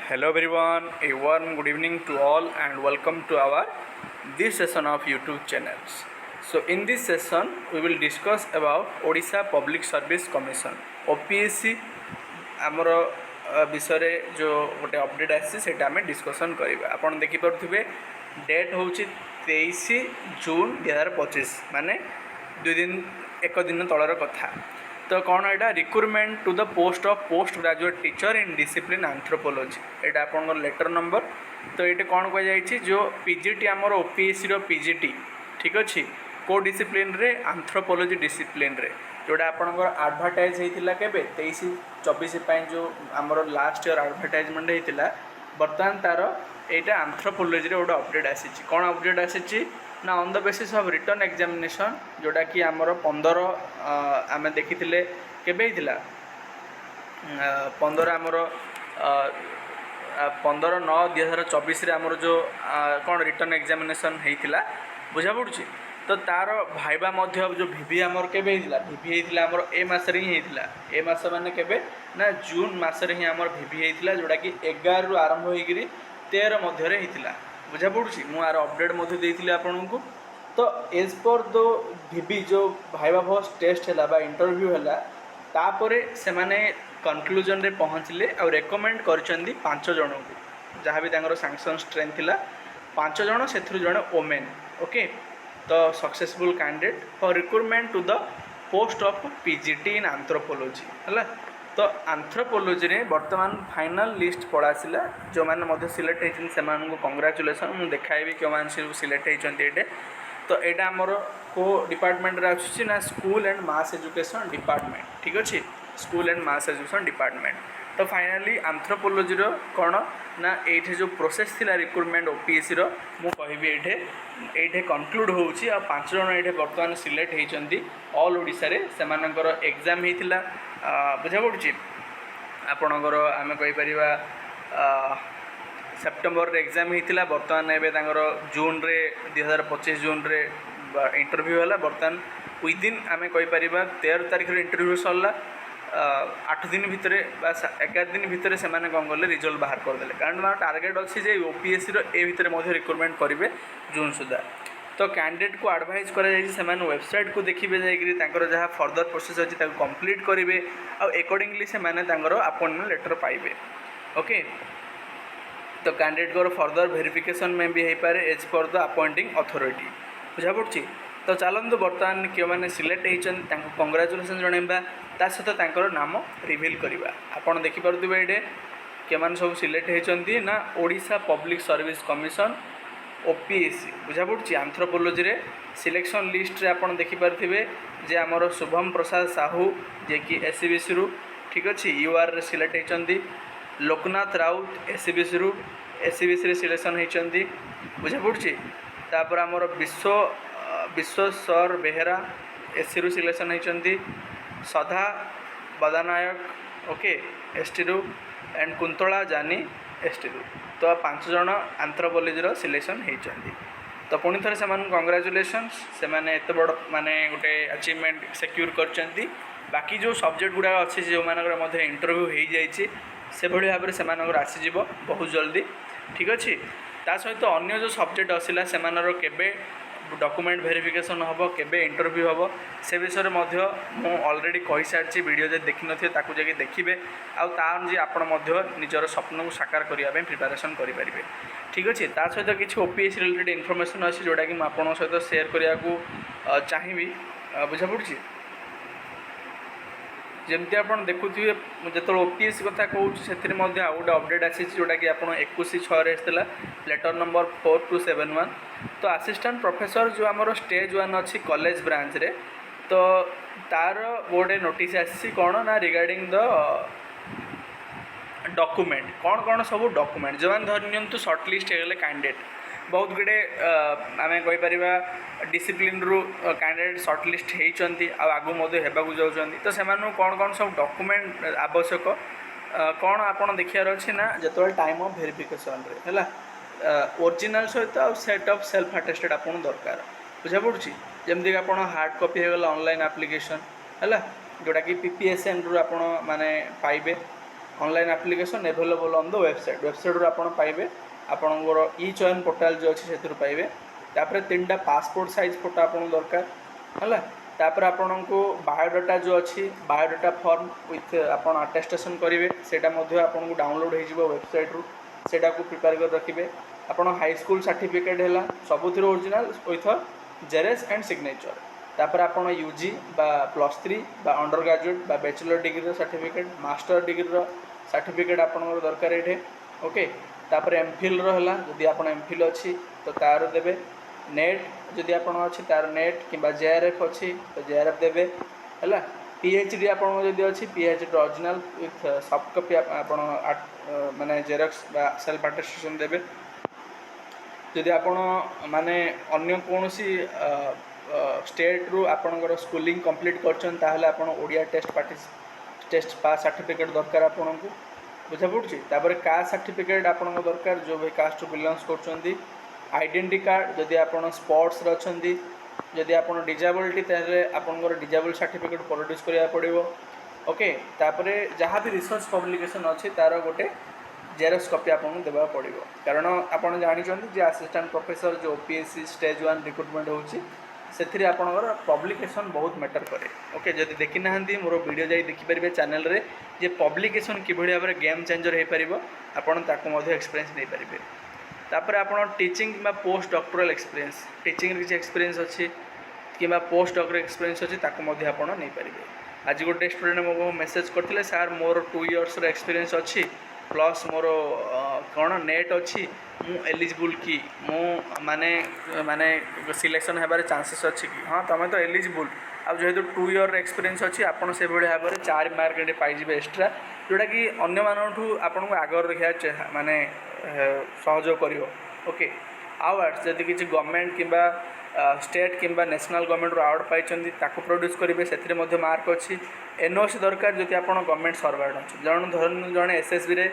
Hello everyone, a warm good evening to all and welcome to our this session of YouTube channels. So in this session we will discuss about Odisha Public Service Commission OPSC आमर विषय जो गोटे update आसी सेटा आम discussion करवा आपन देखि पारुथिबे डेट होउची 23 जून 2025 माने एक दिन तलर कथा तो कौन एटा recruitment to the post of post graduate teacher in discipline anthropology एटा आपन लेटर नंबर तो ये कौन कह जाइए जो पीजीटी आमर ओपीएससी रो पीजीटी ठीक अच्छे को डिसिप्लिन रे एंथ्रोपोलॉजी डिसिप्लिन रे जोड़ा आपंकर आडभर्टाइज होता के 23-24 जो आमर लास्ट ईयर आडभर्टाइजमेंट होता बर्तमान तार यहाँ एंथ्रोपोलॉजी रे गोटे अपडेट आसी कौन अपडेट आसी ना on the basis of return examination जोड़ा कि आमर 15 आम देखी केबे होता 15 आमर 15/9/2024 आमर जो कौन रिटर्न एग्जामिनेशन होता बुझा पड़ी तो तार भाइबा जो भिभी आमर केबे होता भिभी होता आमर ए मासरे ही होता ए मास माने केबे ना जून मासरे ही आमर भिभी होता जोड़ा कि 11 रु आरंभ होकर 13 मध्य होता बुझा पड़ी मुझे अपडेट देती आपको तो एज पर दो भिभी जो भाइबा फर्स्ट टेस्ट है इंटरव्यू है तापर से माने कनक्लूजन रे पहुँचले और रेकमेंड कर 5 जन को जहाँ भी सैंक्शन स्ट्रेंथ थिला 5 जन से जड़े ओमेन ओके तो successful candidate for recruitment to the post of PGT in anthropology है तो एंथ्रोपोलॉजी रे वर्तमान फाइनल लिस्ट पड़ासिला जो मैंने सिलेक्ट होती से कंग्राचुलेसन मुझे देखाइबी क्यों मैंने सिलेक्ट होते तो यहाँ आमर को डिपार्टमेंट रे आसुची ना school and mass education department ठीक अच्छे school and mass education department तो फाइनाली एंथ्रोपोलॉजी कौन ना ये जो प्रोसेस थिला रिक्रुटमेंट ओपीएससी मु कहबी ये कनक्लूड होउची आ 5 जन ये बर्तमान सिलेक्ट होती ऑल ओडिशा रे सेमानकर एग्जाम होता बुझा पड़ी आपणकर आम कहीपर सेप्टेम्बर एग्जाम होता बर्तमान एवं जून रे 2025 जून रे इंटरव्यू है बर्तमान विदिन आम कहीपर 13 तारीख इंटरव्यू सरला 8 दिन भितर 11 दिन भितर से कौन कले रिजल्ट बाहर करदे कारण टार्गेट अच्छी ओपीएससी ए भितर रिक्रुटमेंट करेंगे जून सुधा तो कैंडिडेट को एडवाइज कर वेबसाइट को देखिए जाकर जहाँ फर्दर प्रोसेस अच्छी कंप्लीट करेंगे आकॉर्डिंगली से अपॉइंटमेंट लेटर पाइबे ओके तो कैंडिडेट को फर्दर वेरिफिकेशन में भी हो पाए as per the appointing authority बुझा पड़ी तो चलते बर्तमान क्यों मैंने सिलेक्ट होती कंग्राचुलेसन जनइबा ता सहित नाम रिवील करवा आपड़ देखिपे ये क्यों मैंने सब सिलेक्ट होती ना Odisha public service commission OPSC बुझा पड़ी एंथ्रोपोलॉजी रे सिलेक्शन लिस्ट रे आपन देखिपारे जे आमर शुभम प्रसाद साहू जे कि एससीबीसी रु ठीक अच्छे यूआर रे सिलेक्ट होती लोकनाथ राउत एससीबीसी रे सिलेक्शन होती बुझा पड़ी तापर आमर विश्वेश्वर बेहेरा एससी रु सिलेक्शन होती सधा बदानायक ओके एसटी रु एंड कुंतला जानी एसटी रु तो 5 जन एंथ्रोपोलॉजी सिलेक्शन होती तो पुणी थे से कंग्राचुलेसन से एत बड़ माने गोटे अचीवमेंट सिक्योर कर बाकी जो सब्जेक्ट गुड़ा अच्छे जो मानक इंटरव्यू हो जाइए से भाई भाव में आसीज बहुत जल्दी ठीक अच्छे ता सहित अन्य जो सब्जेक्ट आसला से केबे डॉक्यूमेंट वेरिफिकेशन हम केबे इंटरव्यू हम से विषय में ऑलरेडी कही सारी वीडियो जो देखी न जाकि देखिए आउे आपण निजर स्वप्न को साकार करने प्रिपेरेसन करेंगे ठीक अच्छे ता सहित किसी ओपीएससी रिलेटेड इनफॉरमेशन अच्छी जोटा कि आपन सहित शेयर करने को चाहिए बुझा पड़ी जमती आप देखुए जो ओपीएससी कथा कहूँ से गोटे अपडेट आसी जोटा कि आप 21/6 लेटर नंबर 4271 तो असिस्टेंट प्रोफेसर जो आमर स्टेज 1 अच्छी कॉलेज ब्रांच रे तो तार गोटे नोटिस आसी कौन ना रिगार्डिंग द डॉक्यूमेंट कौन सब डॉक्यूमेंट जो मैंने धरी नि सर्टलिस्ट होगले कैंडिडेट बहुत गुड़े आम कहीपर डिसिप्लिन रु कैंडिडेट सर्टलिस्ट होती आगू होगा जाऊँच तो से कौन सब डॉक्यूमेंट आवश्यक कौन आपड़ देखार अच्छे ना जो टाइम ऑफ वेरिफिकेशन है ओरिजिनल सहित सेट ऑफ सेल्फ अटेस्टेड आपन दरकार बुझा पड़ी जमीक आप हार्ड कॉपी होगला ऑनलाइन एप्लिकेशन है जोटा कि पीपीएसएन रु आप माने पाइबे online application available on the website रू आपण पाइबे आपणकर ई चयन पोर्टाल जो अच्छे से पाइबे तापर 3टा पासपोर्ट साइज फोटो आपन दरकार है तापर आपण को बायोडाटा जो अच्छी बायोडाटा फॉर्म विथ आपन अटेस्टेशन करेंगे सेटा आपन को डाउनलोड हो वेबसाइट रू सेटा को प्रिपेयर कर रखिए आपन हाई स्कूल सर्टिफिकेट है सबुथिर ओरिजिनल विथ जेरेस एंड सिग्नेचर तापर आपन यूजी बा +3 बा अंडर ग्रेजुएट बा bachelor degree certificate master degree certificate आपन दरकार ये ओके तापर एमफिल रहा जदि आप एमफिल अच्छी तो तार देवे नेट जदि आप अच्छी तार नेट कि जेआरएफ अच्छी तो जेआरएफ देवे है पीएचडी आप अच्छी PhD original with soft copy आप माने जेरॉक्स बा सेल्फ अटेस्टेशन देवे जदि आप माने अन्य कौन सी स्टेट रू आपणकर स्कूलिंग कंप्लीट कर ओडिया टेस्ट पास सर्टिफिकेट दरकार आपन को बुझा पड़ी तापर कास्ट सर्टिफिकेट आपन दरकार जो भी कास्ट बिलंग्स कर आइडेंटिटी कार्ड जदि आप स्पोर्ट्स अच्छा जदि आप डिजेबिलिटी ताले आपनकर डिजेबल सर्टिफिकेट प्रोड्यूस करा पड़ो ओके तापर जहाँ भी रिसर्च पब्लिकेशन अच्छी तार गोटे जेरक्स कॉपी आपको देवा पड़ो कारण आपड़ जानते असिस्टेंट प्रोफेसर जो ओपीएससी स्टेज 1 रिक्रुटमेंट होची से आपणकर पब्लिकेशन बहुत मैटर करे ओके जदि देखी ना मोर वीडियो जाई देखिपारे चैनल रे जे पब्लिकेशन किभली भाव में गेम चेंजर हो पार आपड़ एक्सपीरियंस नहीं पारे तापर आप टीचिंग कि पोस्ट डॉक्टरल एक्सपीरियंस टीचिंग किसी एक्सपीरियंस अच्छी कि पोस्ट डॉक्टर एक्सपीरियंस अच्छी आप नहीं पारे आज गोटे स्टूडेंट मो मेसेज करते सर मोर 2 इयर्स एक्सपीरियंस अच्छी प्लस मोर कौन नेट अच्छी मु एलिजिबल कि मु माने माने सिलेक्शन होबार चांसेस अच्छी कि हाँ तुम तो एलिजिबल अब जेहेतु 2 इयर एक्सपीरियंस अच्छी आपड़ से भाव में 4 मार्क पाइबे एक्सट्रा जोटा कि अन्य मानू आपन को आगर देखा माने सहयोग कर ओके आवार्ड्स जदि किसी गवर्नमेंट कि स्टेट कि नेशनल गवर्नमेंट अवार्ड पाई प्रोड्यूस करेंगे से मार्क अच्छी एनओसी दरकार जदि आप गवर्नमेंट सर्वेंट अच्छे जन धरन जड़े एसएसबी रे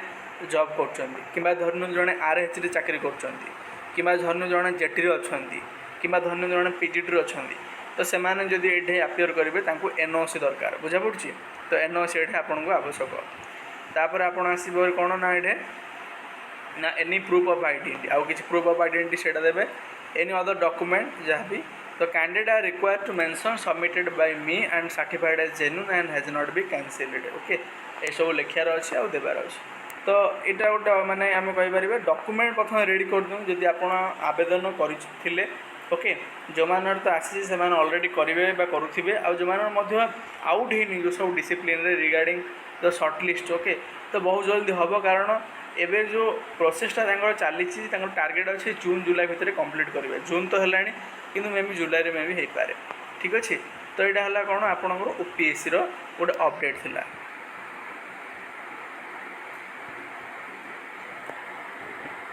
जॉब कर धरन जड़े आरएच चाकरी कर धरन जड़े जेटी अच्छा कि धरन जड़े पीजीटी अच्छा तो सेमाने जदि ये अपियर करेंगे एनओसी दरकार बुझा पड़ी तो एनओसी ये आपन को आवश्यक तापर आप आसो कौन ना ये ना एनी प्रूफ ऑफ आइडेंटिटी आउ किसी प्रूफ ऑफ आइडेंटिटी से देवे एनी अदर डॉक्यूमेंट जहाँ भी तो candidate are required to mention submitted by me and certified as genuine and has not be cancelled okay ये सब लिखार अच्छे आउ देवार अच्छे तो यहाँ गोटे माने आम कहीपर डॉक्यूमेंट प्रथम रेडी कर दूँ जदि आप आवेदन करते ओके जो मैंने तो आसी से अलरेडी करेंगे करुवे आ जो मैंने आउट होनी जो सब discipline regarding the short list okay तो बहुत जल्दी हम कारण एबे जो प्रोसेसटा चली टार्गेट अच्छे जून जुलाई भितर कंप्लीट करेंगे जून तो है कि मे भी जुलाई में भी हो पारे ठीक अच्छे तो यहाँ है कौन आपंकर ओपीएससी गोटे अपडेट थिला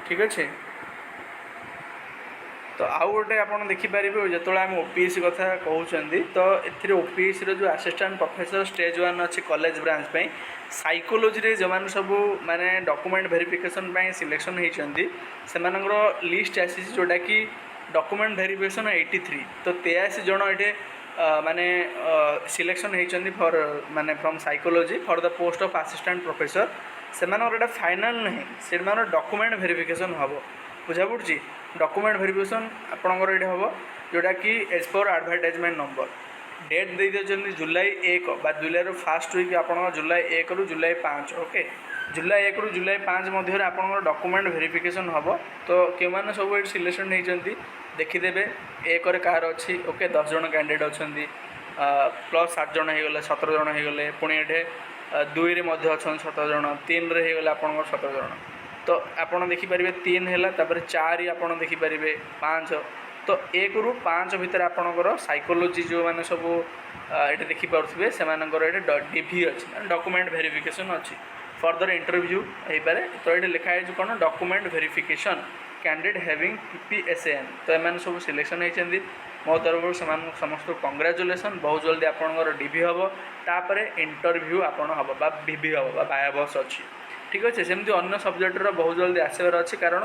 ठीक अच्छे तो आउ गोटे आप देखिपारे जो आम ओपीएससी कथा कहते तो ए ओपीएससी जो असिस्टेंट प्रोफेसर स्टेज 1 अच्छी कॉलेज ब्रांच पे साइकोलोजी जो मैंने सब माने डॉक्यूमेंट वेरिफिकेशन सिलेक्शन होती से लिस्ट आसी जोटा कि डॉक्यूमेंट वेरिफिकेशन 83 तो 83 जन ये माने सिलेक्शन होती फॉर माने from psychology for the post of assistant professor से फाइनल नहीं से डॉक्यूमेंट वेरिफिकेशन हम बुझा पड़ी डॉक्यूमेंट वेरिफिकेशन आपंकर ये हम जोटा कि as per advertisement number date दे देते जुलाई 1 बा जुलाई फास्ट वीक आप जुलाई 1 रु जुलाई 5 ओके जुलाई 1 रु जुलाई 5 मध्य आपंकर डॉक्यूमेंट वेरिफिकेशन हम तो क्यों मैंने सब ये सिलेक्शन होती देखीदे 1 कार अच्छी ओके 10 जन कैंडिडेट अच्छा प्लस 7 जन होगले 17 जन होगले पुणी ये 2 रे अच्छा 17 जन 3 रे होगले आप 17 जन तो आपड़ देखिपारे 3 है तापर 4 आप देखिपारे 5 तो 1 रु 5 भितर आपणकर साइकोलोजी जो मैंने सब ये देखिपे से डीवी अच्छी डॉक्यूमेंट वेरिफिकेशन अच्छी फर्दर इंटरव्यू हो पारे तो ये लिखाई कौन डॉक्यूमेंट वेरिफिकेशन कैंडिडेट हैविंग पीपीएसएन तो एम सब सिलेक्शन होती मो तरफ से समस्त कंग्राचुलेसन बहुत जल्दी आपंकर डीवी हम तापर इंटरव्यू आपण हम वीवी हम बाया बस अच्छी ठीक अच्छे सेमती अन्य सब्जेक्टर बहुत जल्दी आसबार अच्छे कारण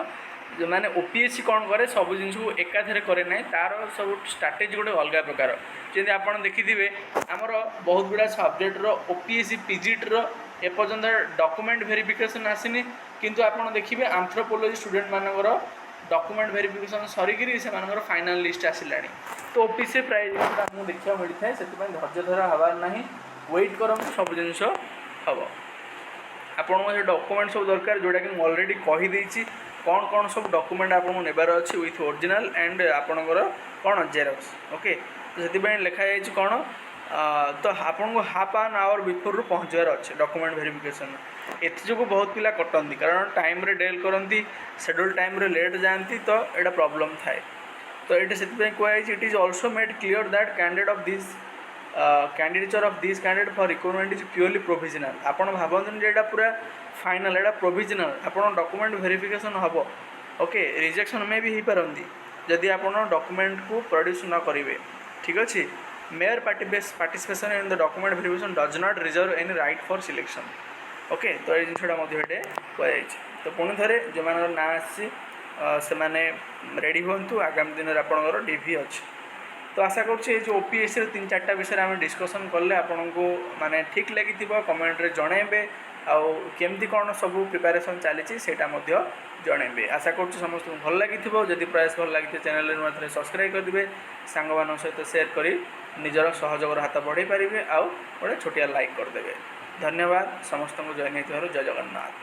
जो मैंने ओपीएससी कौन करे सब जिन को एकाथरे करे ना तार सब स्ट्राटेजी गोटे अलग प्रकार जमी आप देखिथे आमर बहुत गुड़ा सब्जेक्टर ओपीएससी पीजीटर एपर्यंत डॉक्यूमेंट वेरिफिकेशन आसीनी किंतु आप देखिए आंथ्रोपोलॉजी स्टूडेंट मानकर डॉक्यूमेंट वेरिफिकेशन सरिकी से फाइनल लिस्ट आसला तो ओपीसी प्राय जिन देखा मिलता है से धैर्य धरा हबार ना वेट कर सब जिन हम आपको डॉक्यूमेंट सब दरकार जोटा कि ऑलरेडी कहीदे कौन कौन सब डॉक्यूमेंट आपको नेबार अच्छी विथ ओरिजिनल एंड आपणकर कौन जेरक्स ओके तो से लिखाई कौन तो आपको हाफ एन आवर बिफोर पहुँचार अच्छे डॉक्यूमेंट वेरिफिकेशन एथि बहुत पिला कटती कारण टाइम रे डेल करती शेड्यूल टाइम रे लेट जाती तो यहाँ प्रॉब्लम थाए तो ये से कहुई it is also made clear that candidate of this candidature of this candidate for requirement is purely provisional आप भावतुनि यहाँ पूरा फाइनल यहाँ प्रोविजनल आप डॉक्यूमेंट वेरिफिकेशन हम ओके रिजेक्शन में भी हो पारती जदि आप डॉक्यूमेंट को प्रोड्यूस न करेंगे ठीक अच्छे mayor participation in the document verification does not reserve any right for selection okay तो ये जिनटा कहुई तो पुणी थे जो ना आसी से रेडी हूँ आगामी दिन में आपंकर डीवी अच्छी तो आशा करुँचे जो ओपीएससी 3-4 विषय में डिस्कसन कले आपन को माने ठीक लगी कमेंट रे जनइबे आउ केमती कौन सब प्रिपेरेसन चली जनइबे आशा करुँच समस्त भल लगी जदि प्रयास भल लगी चैनल में सब्सक्राइब करदे सांग मान सहित शेयर कर निजर सहयोग हाथ बढ़े पारे आउ गोटे छोटिया लाइक करदे धन्यवाद समस्त को जॉइन होइथिबारु जय जगन्नाथ।